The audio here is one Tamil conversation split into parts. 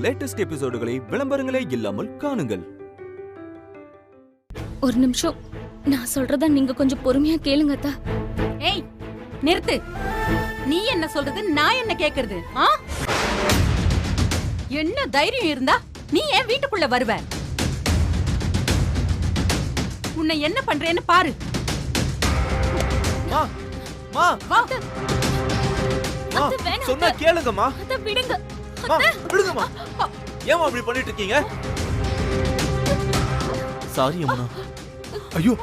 லேட்டஸ்ட் எபிசோடுகளை விளம்பரங்களே இல்லாமல் காணுங்கள். ஒரு நிமிஷம், நான் சொல்றத நீங்க கொஞ்சம் பொறுமையா கேளுங்க அத்தா. ஏய் நிறுத்து. நீ என்ன சொல்றது, நான் என்ன கேக்குறது? என்ன தைரியம் இருந்தா நீ ஏன் வீட்டுக்குள்ள வருவ? உன்னை என்ன பண்றேன்னு பாரு. சொன்னா கேளுங்கம்மா. விடுங்க விடுங்கம்மா. ஏமா அப்படி பண்ணிட்டு இருக்கீங்க? சாரி அம்மா. ஐயோ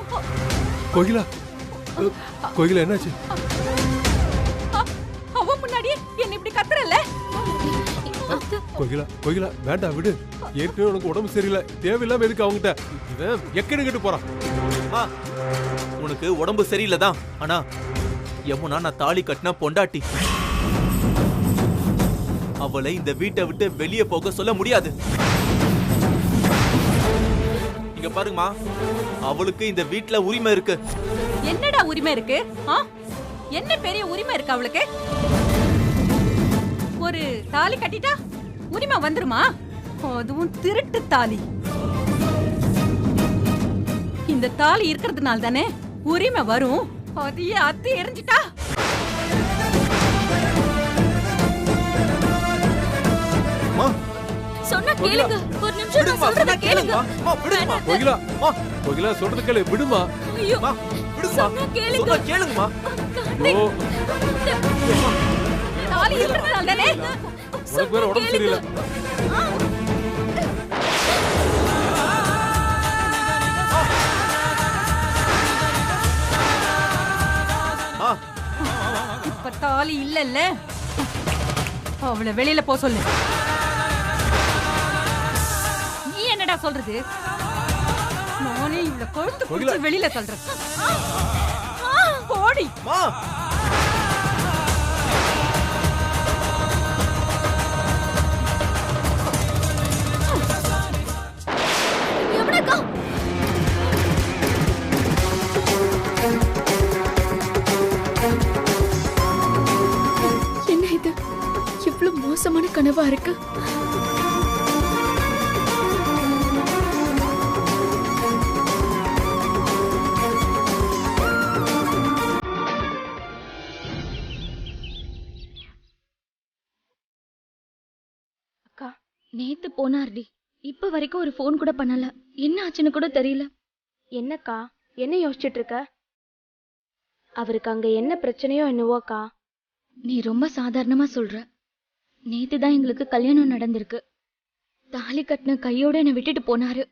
கோகிலா, கோகிலா என்னாச்சு? அவ முன்னாடியே என்ன இப்படி கத்துறல? கோகிலா, கோகிலா வேண்டாம் விடு. ஏற்கனவே உனக்கு உடம்பு சரியில்லை, தேவையில்லாம எதுக்கு அவங்கிட்ட இவன் எக்கடு கேட்டு போறான். உனக்கு உடம்பு சரியில்லைதான், ஆனா யமுனா நான் தாலி கட்டின பொண்டாட்டி. அவளை இந்த வீட்டை விட்டு வெளியே போக சொல்ல முடியாது. இங்க பாருங்கம்மா, அவளுக்கு இந்த வீட்ல உரிமை இருக்கு. என்னடா உரிமை இருக்கு? என்ன பெரிய உரிமை இருக்கு அவளுக்கு? ஒரு தாலி கட்டிட்டா உரிமை வந்துருமா? அதுவும் திருட்டு தாலி. இந்த தாலி இருக்கிறதுனால தானே உரிமை வரும். அதையே அத்தி எரிஞ்சிட்டா. சொன்னா கேளுங்க. ஒரு நிமிஷம் நான் சொல்றத கேளுங்க. கோகிலா, கோகிலா சொல்றது கேளு, விடுமா. ஐயோ சொன்னா கேளுங்க. சொன்னா கேளுங்கம்மா. ஓ தாலி இருக்கிறதுனால தானே உனக்கு வேற உடம்பு சரியில்லை. இப்ப தாலி இல்லல்ல, அவளை வெளியில போ சொல்லு. நீ என்னடா சொல்றது? நானே இவளை கொழுத்து குடிச்சு வெளியில சொல்றேன். போடி. என்ன இது இவ்வளவு மோசமான கனவா இருக்கு? அக்கா நேத்து போனார்டி, இப்ப வரைக்கும் ஒரு போன் கூட பண்ணல. என்ன ஆச்சுன்னு கூட தெரியல. என்னக்கா, என்ன யோசிச்சுட்டு இருக்க? அவருக்கு அங்க என்ன பிரச்சனையோ என்னவோக்கா? நீ ரொம்ப சாதாரணமா சொல்ற. நேத்து தான் எங்களுக்கு கல்யாணம் நடந்திருக்கு. தாலி கட்டின கையோட என்னை விட்டுட்டு போனாரு.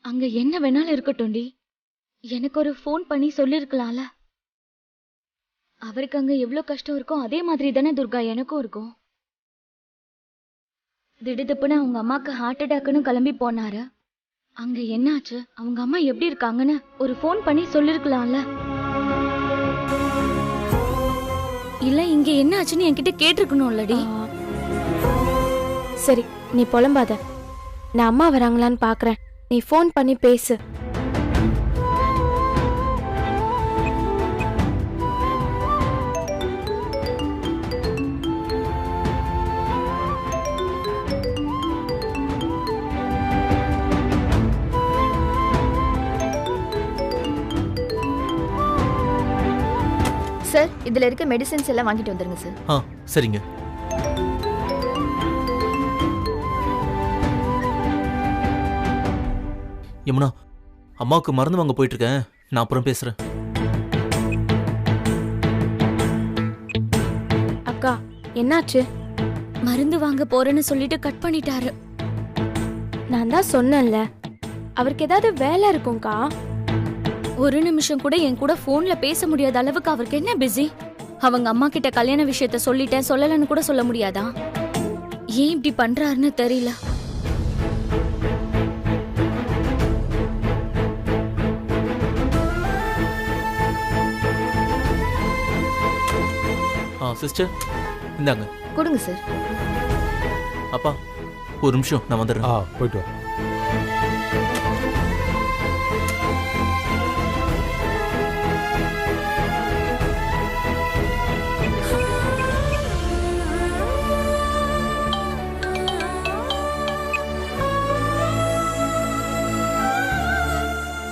அங்க என்ன வேணாலும் இருக்கட்டும்டி, எனக்கு ஒரு போன் பண்ணி சொல்லிருக்கலாம்ல. அவருக்கு அங்க எவ்வளவு கஷ்டம் இருக்கும் அதே மாதிரி தானே துர்கா எனக்கும் இருக்கும். திடுதுப்புன்னு அவங்க அம்மாக்கு ஹார்ட் அட்டாக்னு கிளம்பி போனாரு. அங்க என்னாச்சு, அவங்க அம்மா எப்படி இருக்காங்கன்னு ஒரு போன் பண்ணி சொல்லிருக்கலாம்ல. இல்ல இங்க என்ன ஆச்சுன்னு என்கிட்ட கேட்டிருக்கணும்லடி. சரி நீ புலம்பாத, நான் அம்மா வராங்களான்னு பாக்குறேன். நீ போன் பண்ணி பேசு. சார், இதுல இருக்க மெடிசின்ஸ் எல்லாம் வாங்கிட்டு வந்துருங்க சார். சரிங்க. யமுனா, அம்மாவுக்கு மருந்து வாங்க போயிட்டு இருக்கேன், நான் அப்புறம் பேசுறேன். அக்கா என்னாச்சு? மருந்து வாங்க போறேன்னு சொல்லிட்டு கட் பண்ணிட்டாரு. நான் தான் சொன்னேன்ல, அவருக்கு ஏதாவது வேலை இருக்கும்க்கா. ஒரு நிமிஷம் கூட என் கூட போன்ல பேச முடியாத அளவுக்கு அவருக்கு என்ன பிஸி? அவங்க அம்மா கிட்ட கல்யாண விஷயத்த சொல்லிட்டேன், சொல்லலன்னு கூட சொல்ல முடியாதா? ஏன் இப்படி பண்றாருன்னு தெரியல. சிஸ்டர் இந்தாங்க. கொடுங்க சார். அப்பா ஒரு நிமிஷம், நான் வந்துடுறேன். போயிட்டு வா.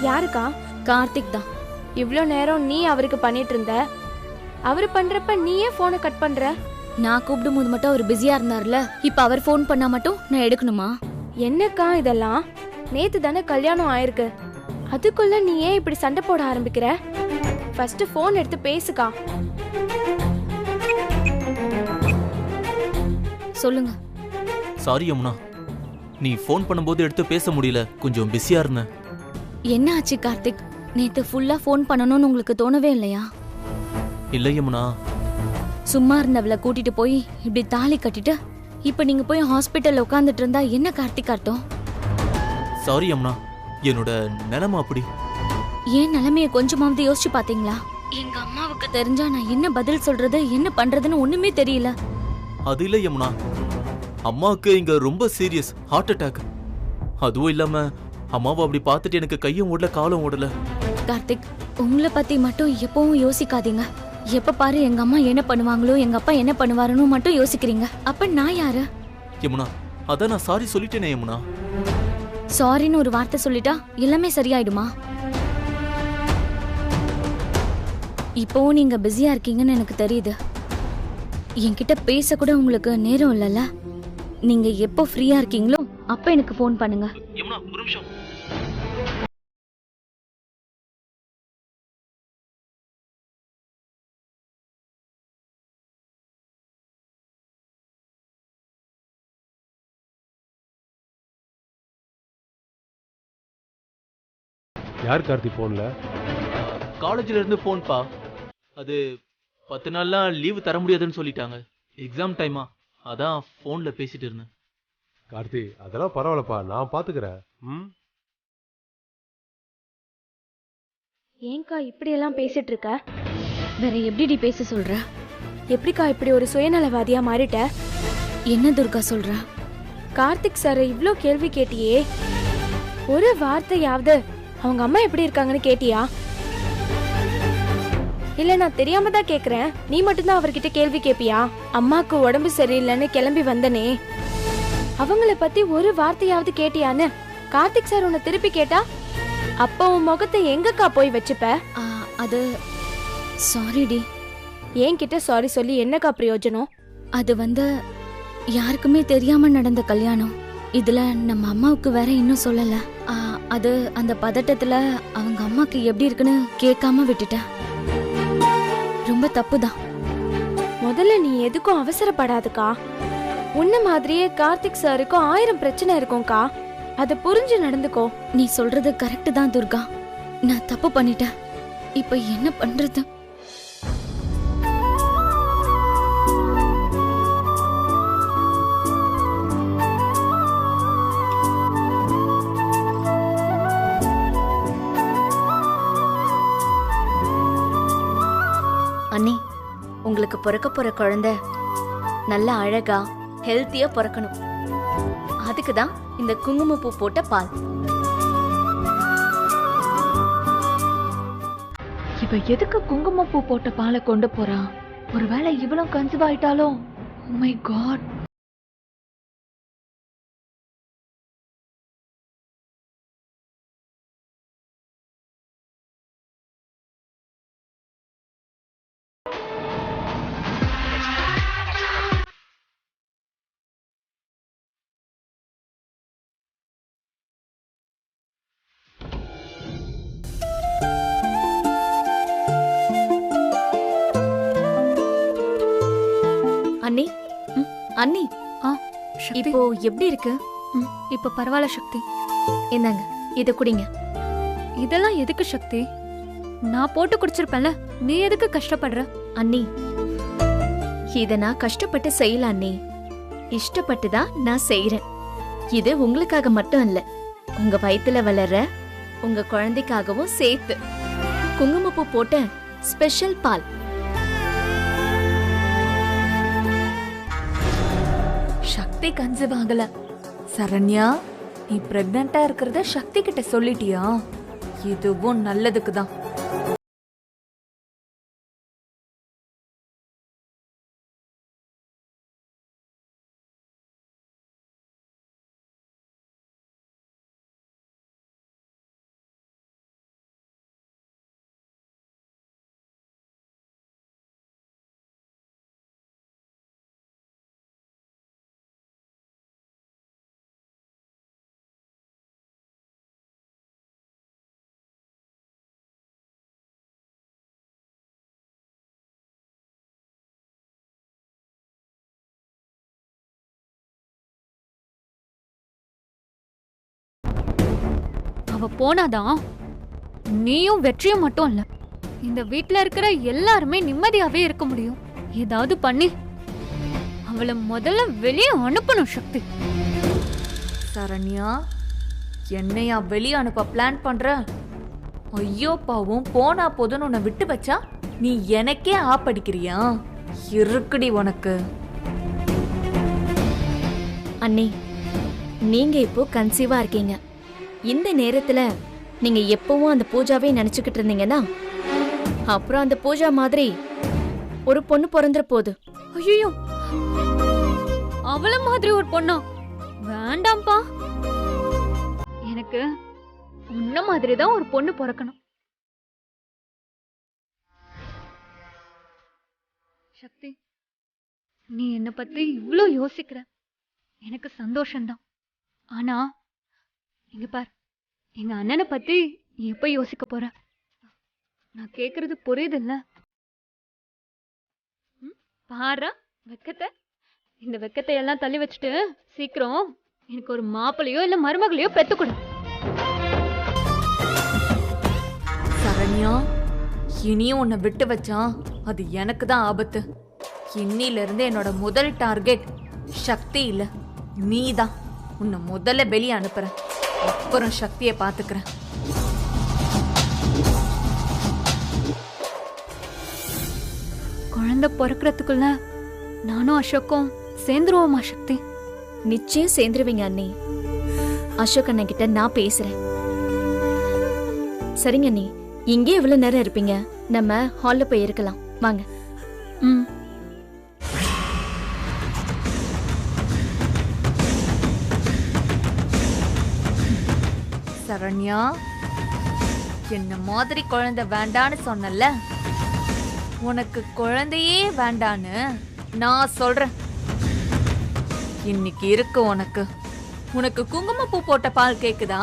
யாருக்கா? கார்த்திக் தான். இவ்ளோ நேரம் நீ அவருக்கு பண்ணிட்டு இருந்த, அவரு பண்றப்ப நீயே போனை கட் பண்ற. நான் கூப்பிடும் போது மட்டும் அவர் பிஸியா இருந்தார்ல, இப்ப அவர் ஃபோன் பண்ணா மட்டும் நான் எடுக்கணுமா? என்னக்கா இதெல்லாம்? நேத்து தானே கல்யாணம் ஆயிருக்கு, அதுக்குள்ள நீ ஏன் இப்படி சண்டை போட ஆரம்பிக்கிற? ஃபர்ஸ்ட் போன் எடுத்து பேசுக்கா. சொல்லுங்க. சாரி யமுனா, நீ ஃபோன் பண்ணும்போது எடுத்து பேச முடியல, கொஞ்சம் பிஸியா இருந்தேன். என்ன ஆச்சு கார்த்திக்? நேத்து ஃபுல்லா ஃபோன் பண்ணணும்னு உங்களுக்கு தோணவே இல்லையா? இல்ல யமுனா, சும்மா இருந்தவளை கூட்டிட்டு போய் இப்படி தாலி கட்டிட்டு இப்ப நீங்க போய் ஹாஸ்பிட்டல்ல உட்காந்துட்டு இருந்தா என்ன கார்த்திக் அர்த்தம்? சாரி யமுனா, என்னோட நிலைமை அப்படி. ஏன் நிலைமைய கொஞ்சமாவது யோசிச்சு பாத்தீங்களா? எங்க அம்மாவுக்கு தெரிஞ்சா நான் என்ன பதில் சொல்றது, என்ன பண்றதுன்னு ஒண்ணுமே தெரியல. அது இல்ல யமுனா, அம்மாவுக்கு இங்க ரொம்ப சீரியஸ் ஹார்ட் அட்டாக். அதுவும் இல்லாம அம்மாவை அப்படி பார்த்துட்டு எனக்கு கையும் ஓடல காலும் ஓடல. கார்த்திக், உங்களை பத்தி மட்டும் எப்பவும் யோசிக்காதீங்க. எப்ப பாரு எங்க அம்மா என்ன பண்ணுவாங்களோ, எங்க அப்பா என்ன பண்ணுவாருன்னு மட்டும் யோசிக்கிறீங்க. அப்ப நான் யாரு? யமுனா, அதான் நான் சாரி சொல்லிட்டேனே யமுனா. சாரின்னு ஒரு வார்த்தை சொல்லிட்டா எல்லாமே சரியாயிடுமா? இப்போவும் நீங்க பிஸியா இருக்கீங்கன்னு எனக்கு தெரியுது. என்கிட்ட பேச கூட உங்களுக்கு நேரம் இல்லைல்ல. நீங்க எப்போ ஃப்ரீயா இருக்கீங்களோ அப்ப எனக்கு ஃபோன் பண்ணுங்க. யமுனா, ஒரு நிமிஷம். யார் கார்த்தி போன்ல? காலேஜ்ல இருந்து போன்பா. அது 10 நாள்லாம் லீவு தர முடியாதுன்னு சொல்லிட்டாங்க. எக்ஸாம் டைமா, அதான் போன்ல பேசிட்டு இருந்தேன். கார்த்தி அதெல்லாம் பரவாயில்லப்பா, நான் பாத்துக்கிறேன். ஏன்க்கா இப்படி எல்லாம் பேசிட்டு இருக்க? வேற எப்படி பேச சொல்ற? எப்படிக்கா இப்படி ஒரு சுயநலவாதியா மாறிட்ட? என்ன துர்கா சொல்ற? கார்த்திக் சார் இவ்ளோ கேள்வி கேட்டியே, ஒரு வார்த்தையாவது அவங்க அம்மா எப்படி இருக்காங்கன்னு கேட்டியா? இல்ல நான் தெரியாம தான் கேக்குறேன், நீ மட்டும்தான் அவர்கிட்ட கேள்வி கேப்பியா? அம்மாக்கு உடம்பு சரியில்லைன்னு கிளம்பி வந்தனே, அவங்கள பத்தி ஒரு வார்த்தையாவது கேட்டியான்னு கார்த்திக் சார் உன்னை திருப்பி கேட்டா அப்ப உன் முகத்தை எங்கக்கா போய் வச்சுப்ப? அது சாரி டி. என்கிட்ட சாரி சொல்லி என்னக்கா பிரயோஜனம்? அது யாருக்குமே தெரியாம நடந்த கல்யாணம். இதுல நம்ம அம்மாவுக்கு வேற இன்னும் சொல்லல. அது அந்த பதட்டத்துல அவங்க அம்மாக்கு எப்படி இருக்குன்னு கேட்காம விட்டுட்டேன். ரொம்ப தப்புதான். முதல்ல நீ எதுக்கும் அவசரப்படாதுக்கா. உன்ன மாதிரியே கார்த்திக் சாருக்கும் 1000 பிரச்சனை இருக்கும்க்கா, அத புரிஞ்சு நடந்துக்கோ. நீ சொல்றது கரெக்ட் தான் துர்கா. நான் தப்பு பண்ணிட்டேன். இப்ப என்ன பண்றது? அண்ணி, உங்களுக்கு பிறக்க போற குழந்தை நல்ல அழகா ஹெல்த்தியா பிறக்கணும். அதுக்கு தான் இந்த குங்குமப்பூ போட்ட பால். இவ எதுக்கு குங்குமப்பூ போட்ட பாலை கொண்டு போறா? ஒருவேளை இவளும் கன்சீவ் ஆயிட்டாலோ? Oh my God. அண்ணி, அண்ணி, இப்போ எப்படி இருக்கு? இப்ப பரவாயில்ல சக்தி. என்னங்க, இத குடிங்க. இதெல்லாம் எதுக்கு சக்தி? நான் போட்டு குடிச்சிருப்பேன்ல, நீ எதுக்கு கஷ்டப்படுற? அண்ணி, இத நான் கஷ்டப்பட்டு செய்யல அண்ணி, இஷ்டப்பட்டு தான் நான் செய்யறேன். இது உங்களுக்காக மட்டும் இல்ல, உங்க வயித்துல வளர்ற உங்க குழந்தைக்காகவும் சேர்த்து. குங்குமப்பூ போட்ட ஸ்பெஷல் பால். சக்தி கன்சீவ் ஆகல. சரண்யா, நீ பிரெக்னண்டா இருக்கிறத சக்தி கிட்ட சொல்லிட்டியா? இதுவும் நல்லதுக்கு தான். அவ போனாதான் நீயும் வெற்றியும் மட்டும் இல்ல, இந்த வீட்ல இருக்கிற எல்லாருமே நிம்மதியாவே இருக்க முடியும். ஏதாவது பண்ணி அவளை முதல்ல வெளியே அனுப்பணும் சக்தி. சரண்யா, என்னையா வெளியே அனுப்ப பிளான் பண்ற? ஐயோ பாவும், போனா போதுன்னு உன்னை விட்டு வச்சா நீ எனக்கே ஆப்படிக்கிறியா? இருக்குடி உனக்கு. அண்ணி, நீங்க இப்போ கன்சீவா இருக்கீங்க. இந்த நேரத்துல நீங்க எப்பவும் அந்த பூஜாவே நினைச்சுக்கிட்டு இருந்தீங்கன்னா அப்புறம் அந்த பூஜா மாதிரி ஒரு பொண்ணு பிறந்துற போகுது. ஐயோ, அவள மாதிரி ஒரு பொண்ணா? வேண்டாம்ப்பா. எனக்கு உன்ன மாதிரி தான் ஒரு பொண்ணு பிறக்கணும். சக்தி, நீ என்ன பத்தி இவ்ளோ யோசிக்கிற, எனக்கு சந்தோஷம்தான். ஆனா இங்க பார், எங்க அண்ணனை பத்தி நீ எப்ப யோசிக்க போற? நான் கேக்குறது புரியுது இல்ல? பாரு வெக்கத்தை, இந்த வெக்கத்தை எல்லாம் தள்ளி வச்சுட்டு சீக்கிரம் எனக்கு ஒரு மாப்பிளையோ இல்ல மருமகளையோ பெத்துக்கொடு. சரண்யா, இனியும் உன்னை விட்டு வச்சா அது எனக்கு தான் ஆபத்து. இன்னில இருந்து என்னோட முதல் டார்கெட் சக்தி இல்ல, நீதான். உன்னை முதல்ல வெளியே அனுப்புறேன், அப்புறம் சக்தியை பாத்துக்கிறேன். குழந்தை பிறக்கிறதுக்குள்ள நானும் அசோக்கும் சேர்ந்துருவோமா சக்தி? நிச்சயம் சேர்ந்துருவீங்க அண்ணி. அசோக் அண்ணன் கிட்ட நான் பேசுறேன். சரிங்க அண்ணி, இங்கே எவ்வளவு நேரம் இருப்பீங்க? நம்ம ஹால்ல போய் இருக்கலாம், வாங்க. ம். சரண்யா, என்ன மாதிரி குழந்தை வேண்டான்னு சொன்னல, உனக்கு குழந்தையே வேண்டான்னு நான் சொல்றேன். இன்னைக்கு இருக்கு உனக்கு. உனக்கு குங்குமப்பூ போட்ட பால் கேக்குதா?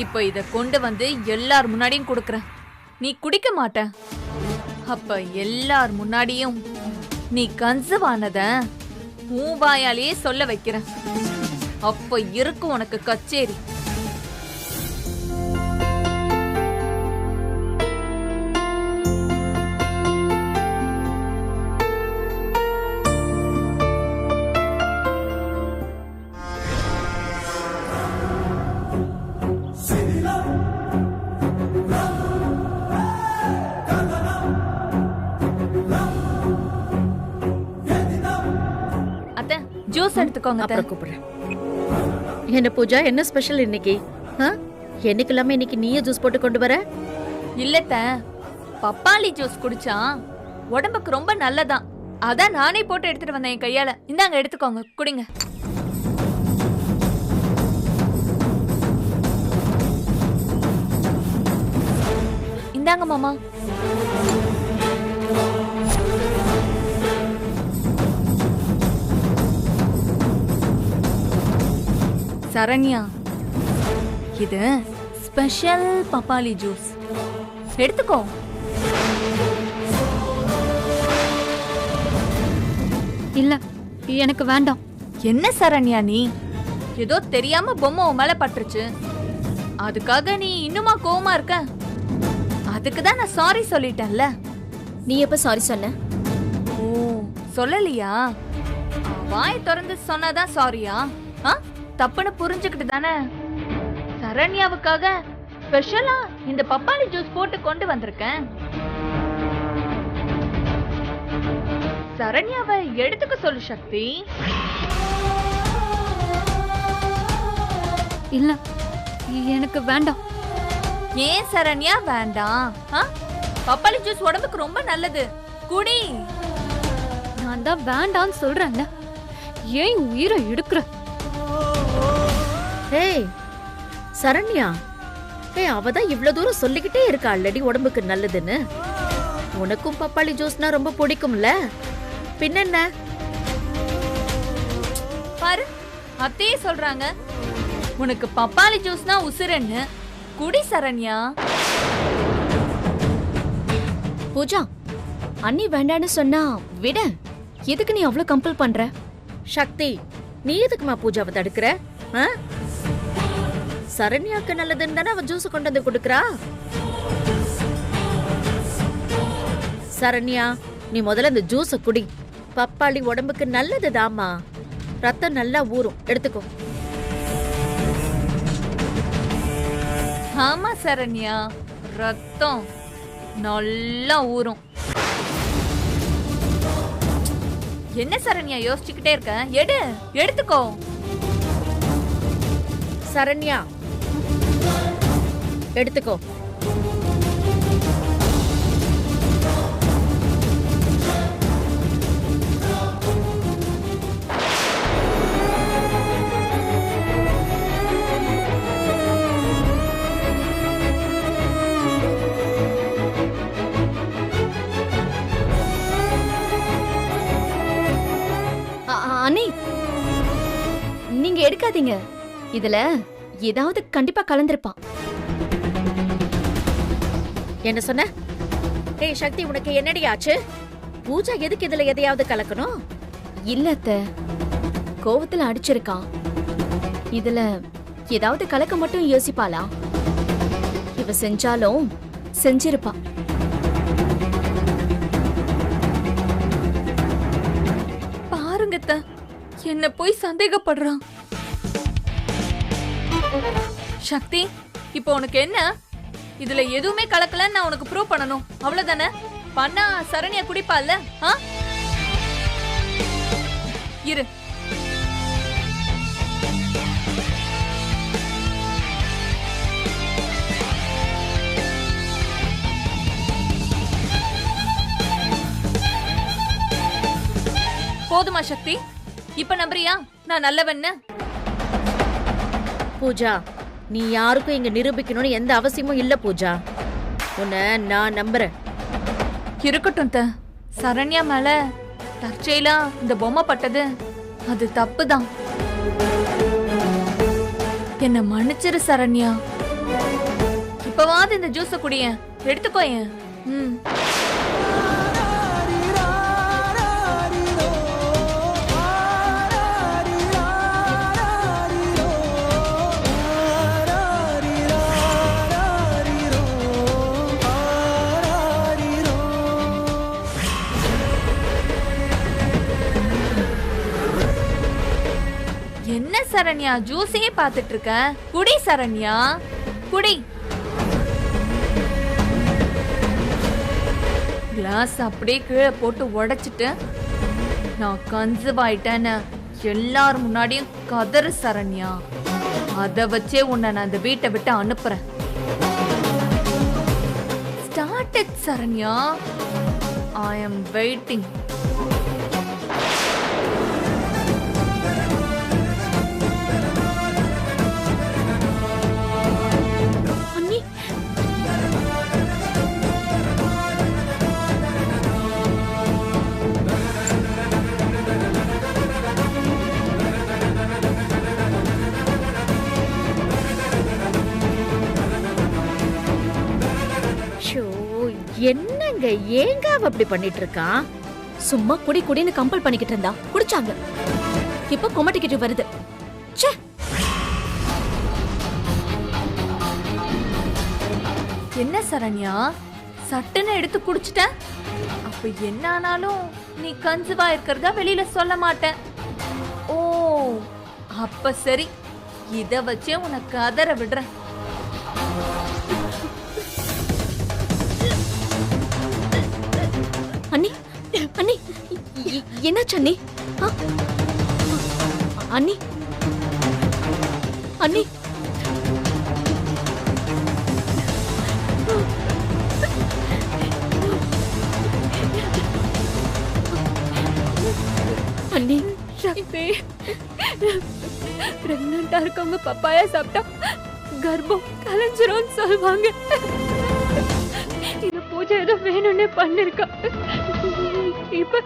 இப்ப இத கொண்டு வந்து எல்லார் முன்னாடியும் கொடுக்கறேன். நீ குடிக்க மாட்ட. அப்ப எல்லார் முன்னாடியும் நீ கன்சீவானத உன் வாயாலேயே சொல்ல வைக்கிறேன். அப்ப இருக்கு உனக்கு கச்சேரி. அத்தை, ஜூஸ் எடுத்துக்கோங்க அத்தை. அப்புறம் கூப்பிடுறேன். என்ன பூஜா, என்ன ஸ்பெஷல் இன்னைக்கு? என்னைக்கு இல்லாம இன்னைக்கு நீயே ஜூஸ் போட்டு கொண்டு வர? இல்லத்த, பப்பாளி ஜூஸ் குடிச்சா உடம்புக்கு ரொம்ப நல்லதான். அதான் நானே போட்டு எடுத்துட்டு வந்தேன் என் கையால. இந்தாங்க, எடுத்துக்கோங்க, குடிங்க. இந்தாங்க மாமா. சரண்யா, இது ஸ்பெஷல் பப்பாளி ஜூஸ், எடுத்துக்கோ. இல்ல, எனக்கு வேண்டாம். என்ன சரண்யா நீ? ஏதோ தெரியாம பொம்மை உன் மேல பட்டுருச்சு, அதுக்காக நீ இன்னுமா கோவமா இருக்க? அதுக்கு தான் நான் சாரி சொல்லிட்டேன்ல. நீ எப்ப சாரி சொன்ன? ஓ, சொல்லலையா? வாய் திறந்து சொன்னதான் சாரியா? தப்புன்னு புரிஞ்சுக்கிட்டு தானே சரண்யாவுக்காக ஸ்பெஷலா இந்த பப்பாளி ஜூஸ் போட்டு கொண்டு வந்திருக்கேன். சரண்யாவை எடுத்துக்க சொல்லு சக்தி. இல்ல, எனக்கு வேண்டாம். ஏன் சரண்யா வேண்டாம்? பப்பாளி ஜூஸ் உடம்புக்கு ரொம்ப நல்லது, குடி. நான் தான் வேண்டான்னு சொல்றேன்ல, ஏன் உயிரை எடுக்கிற? ஏய் சரண்யா, அவ தான் இவ்வளவு தூரம் சொல்லிக்கிட்டே இருக்கா ஆல்ரெடி உடம்புக்கு நல்லதுன்னு. உனக்கும் பப்பாளி ஜூஸ்னா ரொம்ப பிடிக்கும்ல, பின்னென்ன? பாரு, அத்தையே சொல்றாங்க உனக்கு பப்பாளி ஜூஸ்னா உசுரன்னு. குடி சரண்யா. பூஜா, அண்ணி வேண்டான்னு சொன்னா விட. எதுக்கு நீ அவ்வளவு கம்பல் பண்ற? சக்தி, நீ எதுக்குமா பூஜாவை தடுக்கிற? சரண்யாக்கு நல்லதுன்னு தானே அவ ஜூஸ் கொண்டு வந்து கொடுக்கறா. சரண்யா, நீ முதல்ல இந்த ஜூஸ குடி. பப்பாளி உடம்புக்கு நல்லதுதாம்மா. ரத்தம் நல்லா ஊறும், எடுத்துக்கோ. ஆமா சரண்யா, ரத்தம் நல்லா ஊறும். என்ன சரண்யா யோசிச்சுக்கிட்டே இருக்க? எடுத்துக்கோ. சரண்யா, எடுத்துக்கோ. அண்ணி, நீங்க எடுக்காதீங்க. இதுல ஏதாவது கண்டிப்பா கலந்திருப்பான். என்ன சொன்ன? ஏய் சக்தி, உனக்கு என்னடி ஆச்சு? பூஜா எதுக்கு இதுல எதையாவது கலக்கணும்? இல்ல அத்தை, கோவத்துல அடிச்சிருக்கான். இதுல ஏதாவது கலக்க மட்டும் யோசிப்பாளா? இவ செஞ்சாலும் செஞ்சிருப்பா. பாருங்க அத்தை, என்ன போய் சந்தேகப்படுறான். சக்தி, இப்போ உனக்கு என்ன? இதுல எதுவுமே கலக்கலன்னு நான் உனக்கு ப்ரூவ் பண்ணணும், அவ்வளவுதானே? பண்ணா சரண்யா குடிப்பால்ல? இரு. போதுமா சக்தி? இப்ப நம்புறியா நான் நல்லவன்னு? பூஜா, நீ யாருக்கும் இங்க நிரூபிக்கணும்னு எந்த அவசியமும் இல்ல பூஜா. உன்னை நான் நம்புறேன். இருக்கட்டும் த. சரண்யா மேல தற்செயலா இந்த பொம்மை பட்டது அது தப்புதான். என்ன மன்னிச்சிரு சரண்யா. இப்பவாது இந்த ஜூஸ குடியேன், எடுத்துக்கோயேன். என்ன சரண்யா ஜூஸையே பாத்துட்டு இருக்க? குடி சரண்யா, குடி. கிளாஸ் அப்படியே கீழே போட்டு உடைச்சிட்டு நான் கன்சீவ் ஆயிட்டேன்னு எல்லாரும் முன்னாடியும் கதறு சரண்யா. அத வச்சே உன்னை நான் இந்த வீட்டை விட்டு அனுப்புறேன். Start it Saranya. I am waiting. என்னங்க ஏங்க அப்படி பண்ணிட்டு இருக்கான்? சும்மா குடி குடின்னு கம்பல் பண்ணிக்கிட்டு இருந்தா குடிச்சாங்க. இப்ப கொமட்டிக்கிட்டு வருது. என்ன சரண்யா சட்டுன்னு எடுத்து குடிச்சிட்ட? அப்ப என்ன ஆனாலும் நீ கன்சீவா இருக்கிறதா வெளியில சொல்ல மாட்டேன். ஓ அப்ப சரி, இத வச்சே உனக்கு கதற விடுறேன். அண்ணி, அண்ணி, என்னாச்சு அண்ணி? அண்ணி, அண்ணி, அண்ணி. சக்தி, பிரெக்னண்டா இருக்கவங்க பப்பாயா சாப்பிட்டா கர்ப்பம் கலைஞ்சிரும் சொல்லுவாங்க. இது பூஜை ஏதோ வேணும்னே பண்ணிருக்கா. இப்ப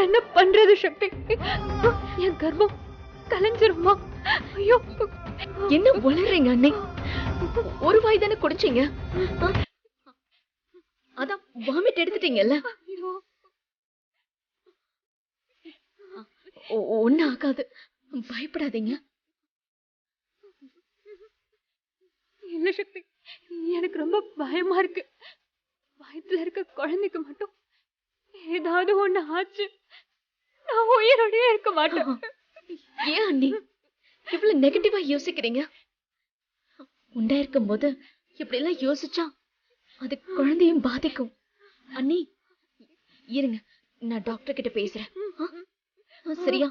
என்ன பண்றது சக்தி? என் கர்ப்பம் கலைஞ்சிருமா? ஐயோ, என்ன உளறீங்க அண்ணி? ஒரு வாய் தானே குடிச்சீங்க, அதான் வாமிட் எடுத்துட்டீங்கல்ல. ஒன்னும் ஆகாது, பயப்படாதீங்க. இல்ல சக்தி, எனக்கு ரொம்ப பயமா இருக்கு. வயித்துல இருக்க குழந்தைக்கு மட்டும் ஏதாவது ஒண்ணு ஆச்சு, நான் உயிரோடயே இருக்க மாட்டேன். ஏன் அண்ணி இவ்வளவு நெகட்டிவா யோசிக்கிறீங்க? உண்டா இருக்கும் போது இப்படி எல்லாம் யோசிச்சா அது குழந்தையும் பாதிக்கும். அண்ணி இருங்க, நான் டாக்டர் கிட்ட பேசுறேன். சரியா?